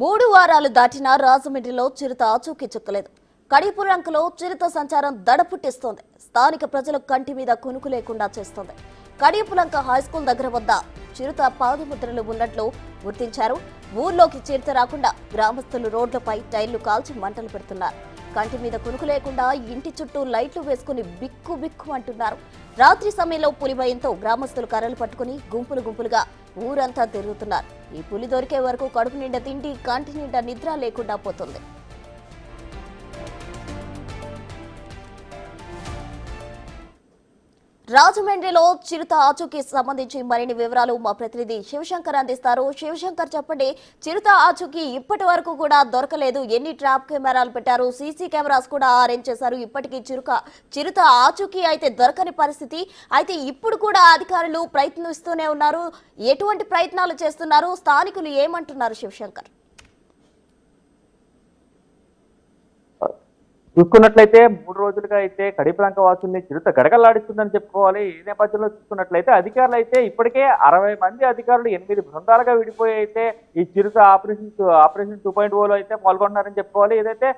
3 వారాలు దాటినా రాజమండ్రిలో చిరుత ఆచూకీ చిక్కలేదు. కడిపురంకలో చిరుత సంచారం దడపుట్టిస్తోంది. స్థానిక ప్రజల కంటి మీద కునుకు లేకుండా చేస్తోంది. కడిపులంక హైస్కూల్ దగ్గర వద్ద చిరుత పాదముద్రలు ఉన్నట్లు గుర్తించారు. ఊర్లోకి చిరుత రాకుండా గ్రామస్తులు రోడ్లపై టైర్లు కాల్చి మంటలు పెడుతున్నారు. కంటి మీద కునుకు లేకుండా ఇంటి చుట్టూ లైట్లు వేసుకుని బిక్కు బిక్కు అంటున్నారు. రాత్రి సమయంలో పులి భయంతో గ్రామస్తులు కర్రలు పట్టుకుని గుంపులుగా ఊరంతా తిరుగుతున్నారు. ఈ పులి దొరికే వరకు కడుపు నిండా తిండి, కంటి నిండా నిద్ర లేకుండా పోతుంది. రాజమండ్రిలో చిరుత ఆచూకీ సంబంధించి మరిన్ని వివరాలు మా ప్రతినిధి శివశంకర్ అందిస్తారు. శివశంకర్, చెప్పండి, చిరుత ఆచూకీ ఇప్పటి వరకు కూడా దొరకలేదు. ఎన్ని ట్రాప్ కెమెరాలు పెట్టారు, సీసీ కెమెరాస్ కూడా అరేంజ్ చేశారు. ఇప్పటికీ చిరుత ఆచూకీ అయితే దొరకని పరిస్థితి. అయితే ఇప్పుడు కూడా అధికారులు ప్రయత్నిస్తూనే ఉన్నారు. ఎటువంటి ప్రయత్నాలు చేస్తున్నారు, స్థానికులు ఏమంటున్నారు శివశంకర్? చూసుకున్నట్లయితే 3 రోజులుగా అయితే కడిపలంక వాసుల్ని చిరుత గడగలాడిస్తుందని చెప్పుకోవాలి. ఈ నేపథ్యంలో చూసుకున్నట్లయితే అధికారులు అయితే ఇప్పటికే 60 మంది అధికారులు 8 బృందాలుగా విడిపోయి అయితే ఈ చిరుత ఆపరేషన్ 2.0లో అయితే పాల్గొంటున్నారని చెప్పుకోవాలి. ఏదైతే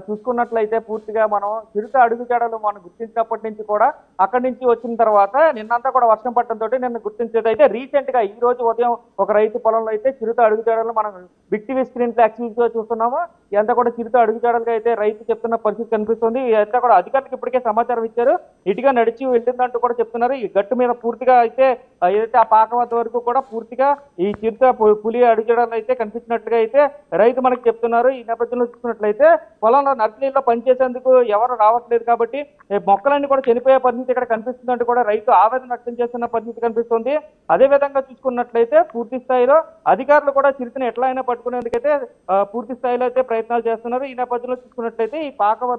చూసుకున్నట్లయితే పూర్తిగా మనం చిరుత అడుగుజాడలు మనం గుర్తించినప్పటి నుంచి కూడా అక్కడి నుంచి వచ్చిన తర్వాత నిన్నంతా కూడా వర్షం పట్టడంతో నిన్న గుర్తించేది అయితే రీసెంట్ గా ఈ రోజు ఉదయం ఒక రైతు పొలంలో అయితే చిరుత అడుగుజాడలు మనం బిగ్ టీవీ స్క్రీన్ లో యాక్సిస్ గా చూస్తున్నాము. ఇదంతా కూడా చిరుత అడుగుజాడలుగా అయితే రైతు చెప్తున్న పరిస్థితి కనిపిస్తుంది. ఇదంతా కూడా అధికారులకు ఇప్పటికే సమాచారం ఇచ్చారు. ఇటుగా నడిచి వెళ్ళిందంటూ కూడా చెప్తున్నారు. ఈ గట్టు మీద పూర్తిగా అయితే ఏదైతే ఆ పాక వద్ద వరకు కూడా పూర్తిగా ఈ చిరుత పులి అడుగుజాడలు అయితే కనిపించినట్లుగా అయితే రైతు మనకి చెప్తున్నారు. ఈ నేపథ్యంలో చూసుకున్నట్లయితే పొలంలో నర్సరీలో పనిచేసేందుకు ఎవరు రావట్లేదు కాబట్టి మొక్కలన్నీ కూడా చనిపోయే పరిస్థితి ఇక్కడ కనిపిస్తుందంటూ కూడా రైతు ఆవేదన వ్యక్తం చేస్తున్న పరిస్థితి కనిపిస్తుంది. అదే విధంగా చూసుకున్నట్లయితే పూర్తి స్థాయిలో అధికారులు కూడా చిరుతను ఎట్లా అయినా పట్టుకునేందుకైతే పూర్తి స్థాయిలో అయితే ప్రయత్నాలు చేస్తున్నారు. ఈ నేపథ్యంలో చూసుకున్నట్లయితే ఈ పాక వద్ద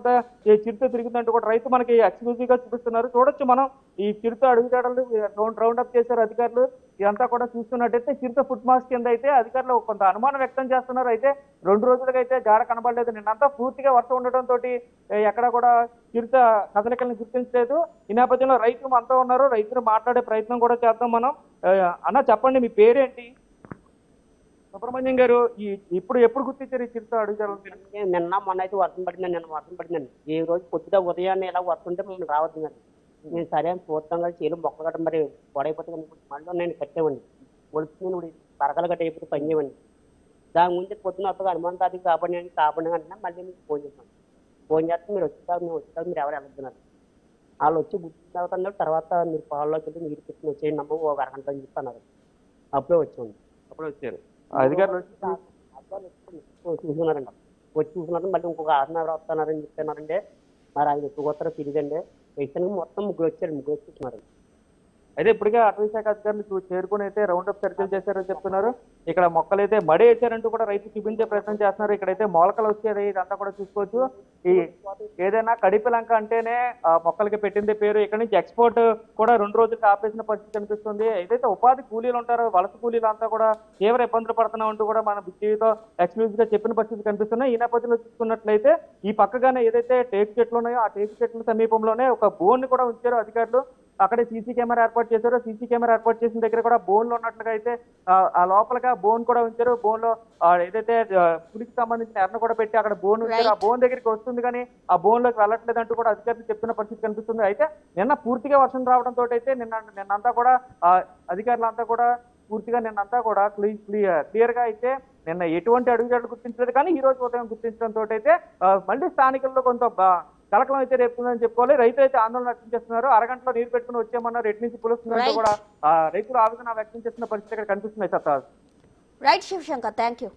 ఈ చిరుత తిరుగుతుందంటూ కూడా రైతు మనకి ఎక్స్క్లూజివ్ గా చూపిస్తున్నారు. చూడొచ్చు మనం ఈ చిరుత అడుగుజాడలు రౌండ్ అప్ చేశారు అధికారులు. ఇదంతా కూడా చూస్తున్నట్టయితే చిరుత ఫుట్ మాస్ కింద అయితే అధికారులు కొంత అనుమానం వ్యక్తం చేస్తున్నారు. అయితే 2 రోజులుగా అయితే జాడ కనబడలేదు. నిన్నంతా పూర్తిగా వర్షం ఉండటంతో ఎక్కడ కూడా చిరుత కదలికలను గుర్తించలేదు. ఈ నేపథ్యంలో రైతులు అంతా ఉన్నారు. రైతులు మాట్లాడే ప్రయత్నం కూడా చేద్దాం మనం. అన్న, చెప్పండి, మీ పేరేంటి? సుబ్రహ్మణ్యం గారు, ఎప్పుడు గుర్తించారు ఈ చిరుత అడుగుజాడలు? నిన్న మొన్న అయితే వర్షం పడిందండి. నిన్న వర్షం పడిందండి. ఈ రోజు పొద్దుగా ఉదయాన్నే ఇలా వస్తుంటే మమ్మల్ని రావద్దండి. నేను సరే అని చూస్తాం కదా, చేలు మొక్క గట్ట మరి పొడైపోతే మళ్ళీ నేను కట్టామండి. ఒడుచుకుని పరకలు గట్ట అయిపోతే పని చేయమండి. దాని ముందు పొద్దున వస్తుంది అనుమానం అది కాబట్టి అంటే మళ్ళీ మీకు ఫోన్ చేస్తాను. ఫోన్ చేస్తే మీరు మేము వచ్చేదాకా మీరు ఎవరు వెళ్తున్నారు. వాళ్ళు వచ్చి గుర్తించుతున్నారు. తర్వాత మీరు పాల్లోకి వెళ్ళి నీరు పెట్టుకుని వచ్చేయండి నమ్మ ఒక అరగంట అని చెప్తున్నారు. అప్పుడే వచ్చేయండి. అప్పుడే వచ్చారు అధికారులు చూసుకున్నారండి. వచ్చి చూసుకున్నారు. మళ్ళీ ఇంకొక 6 వస్తున్నారని చెప్తున్నారండి. మరి ఆయన ఎక్కువ వస్తారో తెలియదండి. వైద్యానికి మొత్తం ముగ్గురు వచ్చి చూస్తున్నారు. అయితే ఇప్పటికే అటవీ శాఖ అధికారులు చేరుకుని అయితే రౌండ్ అప్ చర్చలు చేశారని చెప్తున్నారు. ఇక్కడ మొక్కలు అయితే మడి వేసారంటూ కూడా రైతు చూపించే ప్రయత్నం చేస్తున్నారు. ఇక్కడైతే మొలకలు వచ్చేది ఇదంతా కూడా చూసుకోవచ్చు. ఈ ఏదైనా కడిపలంక అంటేనే మొక్కలకి పెట్టిందే పేరు. ఇక్కడ నుంచి ఎక్స్పోర్ట్ కూడా 2 రోజులకి ఆపేసిన పరిస్థితి కనిపిస్తుంది. ఏదైతే ఉపాధి కూలీలు ఉంటారో వలస కూలీలు అంతా కూడా తీవ్ర ఇబ్బందులు పడుతున్నాం అంటూ కూడా మన బిగ్ టీవీతో ఎక్స్క్లూజివ్ గా చెప్పిన పరిస్థితి కనిపిస్తున్నాయి. ఈ నేపథ్యంలో చూసుకున్నట్లయితే ఈ పక్కగానే ఏదైతే టేకు చెట్లు ఉన్నాయో ఆ టేకు చెట్ల సమీపంలోనే ఒక బోన్ ని కూడా ఉంచారు అధికారులు. అక్కడే సీసీ కెమెరా ఏర్పాటు చేశారు. సీసీ కెమెరా ఏర్పాటు చేసిన దగ్గర కూడా బోన్లు ఉన్నట్లుగా అయితే ఆ లోపలగా బోన్ కూడా ఉంచారు. బోన్ లో ఏదైతే పులికి సంబంధించిన ఎర్ర కూడా పెట్టి అక్కడ బోన్ ఉంచారు. ఆ బోన్ దగ్గరికి వస్తుంది కానీ ఆ బోన్ లోకి వెళ్ళట్లేదు అంటూ కూడా అధికారులు చెప్తున్న పరిస్థితి కనిపిస్తుంది. అయితే నిన్న పూర్తిగా వర్షం రావడంతో అయితే నిన్నంతా కూడా అధికారులంతా కూడా పూర్తిగా నిన్నంతా కూడా క్లియర్ గా అయితే నిన్న ఎటువంటి అడుగుజాడలు గుర్తించలేదు. కానీ ఈ రోజు ఉదయం గుర్తించడంతో అయితే మళ్ళీ స్థానికుల్లో కొంత కలకలం అయితే రేపుతుందని చెప్పుకోవాలి. రైతులు అయితే ఆందోళన వ్యక్తం చేస్తున్నారు. అరగంటలో నీరు పెట్టుకుని వచ్చామన్నారు. ఎటు నుంచి పులుస్తుందంటూ కూడా రైతులు ఆవేదన వ్యక్తం చేస్తున్న పరిస్థితి ఇక్కడ కనిపిస్తున్నాయి. సత్తా. Right Shivashankar, thank you.